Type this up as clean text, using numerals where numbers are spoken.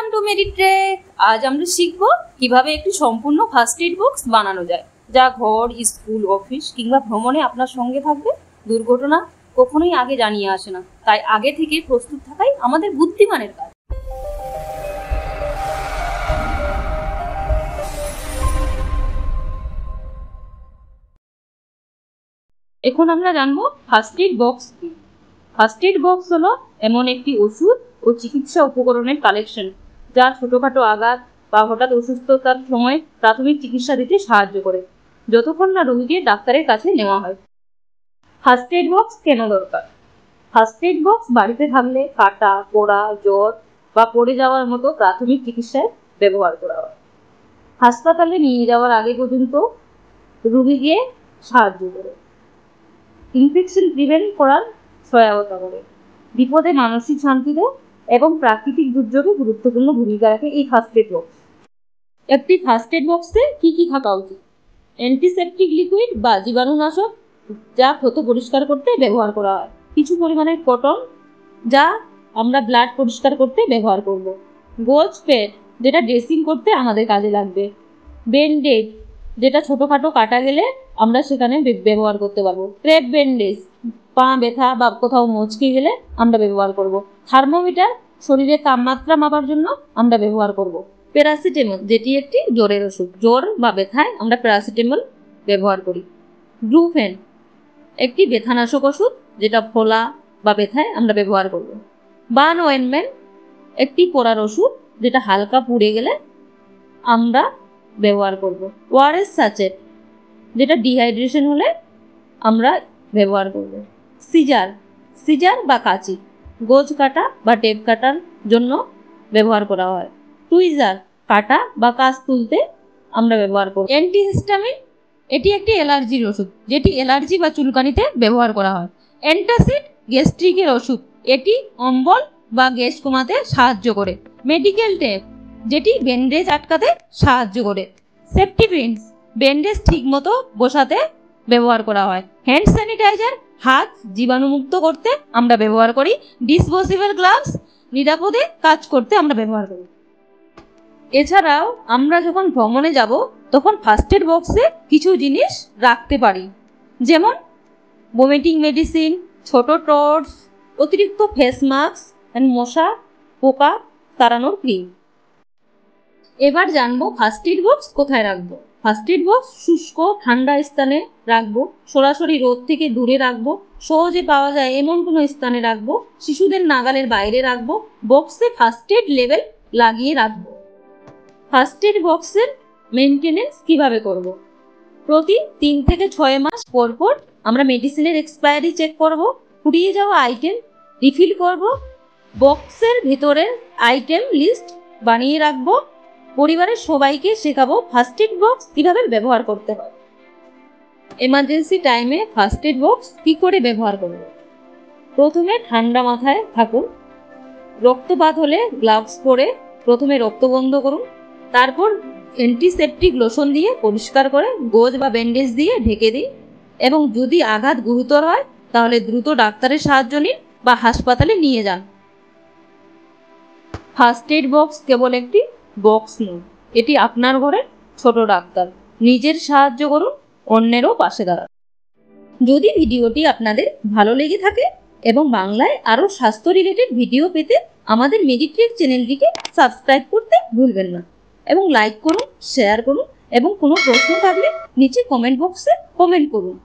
Welcome to মেডিট্রেক। আজ আমরা শিখব কিভাবে একটি সম্পূর্ণ ফার্স্ট এড বক্স বানানো যায়, যা ঘর, স্কুল, অফিস কিংবা ভ্রমণে আপনার সঙ্গে থাকবে। দুর্ঘটনা কখনোই আগে জানিয়ে আসে না, তাই আগে থেকে প্রস্তুত থাকাই আমাদের বুদ্ধিমানের কাজ। এখন আমরা জানবো ফার্স্ট এড বক্স কি। ফার্স্ট এড বক্স হলো এমন একটি ওষুধ ও চিকিৎসা উপকরণের কালেকশন, যা ছোটখাটো আঘাত বা হঠাৎ অসুস্থতার সময় প্রাথমিক চিকিৎসা দিতে সাহায্য করে, যতক্ষণ না রোগীকে ডাক্তারের কাছে নেওয়া হয়। ফার্স্ট এড বক্স কেন দরকার? ফার্স্ট এড বক্স বাড়িতে থাকলে কাটা, পোড়া, জ্বর বা পড়ে যাওয়ার মতো প্রাথমিক চিকিৎসায় ব্যবহার করা হয়। হাসপাতালে নিয়ে যাওয়ার আগে পর্যন্ত রোগীকে সাহায্য করে, ইনফেকশন প্রিভেন্ট করার সহায়তা করে, বিপদে মানসিক শান্তি দেয় এবং প্রাকৃতিক দুর্যোগে গুরুত্বপূর্ণ ভূমিকা রাখে এই ফার্স্ট এড বক্স। একটি ফার্স্ট এড বক্সে কি কি থাকা উচিত? অ্যান্টিসেপটিক লিকুইড বা জীবাণুনাশক, যা ক্ষত পরিষ্কার করতে ব্যবহার করা হয়। কিছু পরিমাণের কটন, যা আমরা ব্লাড পরিষ্কার করতে ব্যবহার করব। গোজ প্যাড, যেটা ড্রেসিং করতে আমাদের কাজে লাগবে। ব্যান্ডেজ, যেটা ছোটোখাটো কাটা গেলে আমরা সেখানে ব্যবহার করতে পারবো। ক্রেপ ব্যান্ডেজ, পা ব্যথা বা কোথাও মচকে গেলে আমরা ব্যবহার করব। থার্মোমিটার, শরীরের তাপমাত্রা মাপার জন্য আমরা ব্যবহার করব। প্যারাসিটামল, যেটি একটি জ্বরের ওষুধ, জ্বর বা ব্যথায় আমরা প্যারাসিটামল ব্যবহার করি। ব্রুফেন, একটি ব্যথানাশক ওষুধ, যেটা ফোলা বা ব্যথায় আমরা ব্যবহার করব। বার্ন অয়েন্টমেন্ট, একটি পোড়ার ওষুধ, যেটা হালকা পুড়ে গেলে আমরা ব্যবহার করব। ওআরএস স্যাচেট, যেটা ডিহাইড্রেশন হলে আমরা ব্যবহার করব। সিজার বা কাঁচি, গোজ কাটা বা টেপ কাটার জন্য ব্যবহার করা হয়। টুইজার, কাটা বা কাঁচ তুলতে আমরা ব্যবহার করব। অ্যান্টিহিস্টামিন, এটি একটি অ্যালার্জির ওষুধ, যেটি অ্যালার্জি বা চুলকানিতে ব্যবহার করা হয়। অ্যান্টাসিড, গ্যাস্ট্রিকের ওষুধ, এটি অম্বল বা গ্যাস কমাতে সাহায্য করে। মেডিকেল টেপ, যেটি ব্যান্ডেজ আটকাতে সাহায্য করে। সেফটি পিনস, ব্যান্ডেজ ঠিক মতো বসাতে ব্যবহার করা হয়। হ্যান্ড স্যানিটাইজার, হাত জীবাণুমুক্ত করতে আমরা ব্যবহার করি। ডিসপোজেবল গ্লাভস, নিরাপদে কাজ করতে আমরা ব্যবহার করি। এছাড়াও আমরা যখন ভ্রমণে যাব তখন ফার্স্ট এড বক্সে কিছু জিনিস রাখতে পারি, যেমন ভমিটিং মেডিসিন, ছোট টর্চ, অতিরিক্ত ফেস মাস্ক, মশা পোকা তাড়ানোর ক্রিম। এবার জানবো ফার্স্ট এড বক্স কোথায় রাখবো। ফার্স্ট এড বক্স শুষ্ক ঠান্ডা স্থানে রাখবো, সরাসরি রোদ থেকে দূরে রাখবো, সহজে পাওয়া যায় এমন কোনো স্থানে রাখবো, শিশুদের নাগালের বাইরে রাখবো। বক্সে ফার্স্ট এড লেবেল লাগিয়ে রাখবো। ফার্স্ট এড বক্সের মেনটেনেন্স কিভাবে করব? প্রতি 3 থেকে 6 মাস পর পর আমরা মেডিসিনের এক্সপায়ারি চেক করব, ফুরিয়ে যাওয়া আইটেম রিফিল করব, বক্সের ভেতরের আইটেম লিস্ট বানিয়ে রাখবো। পরিবারের সবাইকে শেখাবো ফার্স্ট এড বক্স কিভাবে ব্যবহার করতে হয়। এমার্জেন্সি টাইমে ফার্স্ট এড বক্স কি করে ব্যবহার করব? প্রথমে ঠান্ডা মাথায় থাকুন। রক্তপাত হলে গ্লাভস পরে প্রথমে রক্ত বন্ধ করুন, তারপর অ্যান্টিসেপটিক লোশন দিয়ে পরিষ্কার করে গোজ বা ব্যান্ডেজ দিয়ে ঢেকে দিন, এবং যদি আঘাত গুরুতর হয় তাহলে দ্রুত ডাক্তারের সাহায্য নিন বা হাসপাতালে নিয়ে যান। ফার্স্ট এড বক্স কেবল একটি বক্স নয়, এটি আপনার ঘরের ছোট ডাক্তার। নিজের সাহায্য করুন, অন্যেরও পাশে দাঁড়ান। যদি ভিডিওটি আপনাদের ভালো লেগে থাকে এবং বাংলায় আরও স্বাস্থ্য রিলেটেড ভিডিও পেতে আমাদের মেডিট্রেক চ্যানেলটিকে সাবস্ক্রাইব করতে ভুলবেন না, এবং লাইক করুন, শেয়ার করুন, এবং কোনো প্রশ্ন থাকলে নিচে কমেন্ট বক্সে কমেন্ট করুন।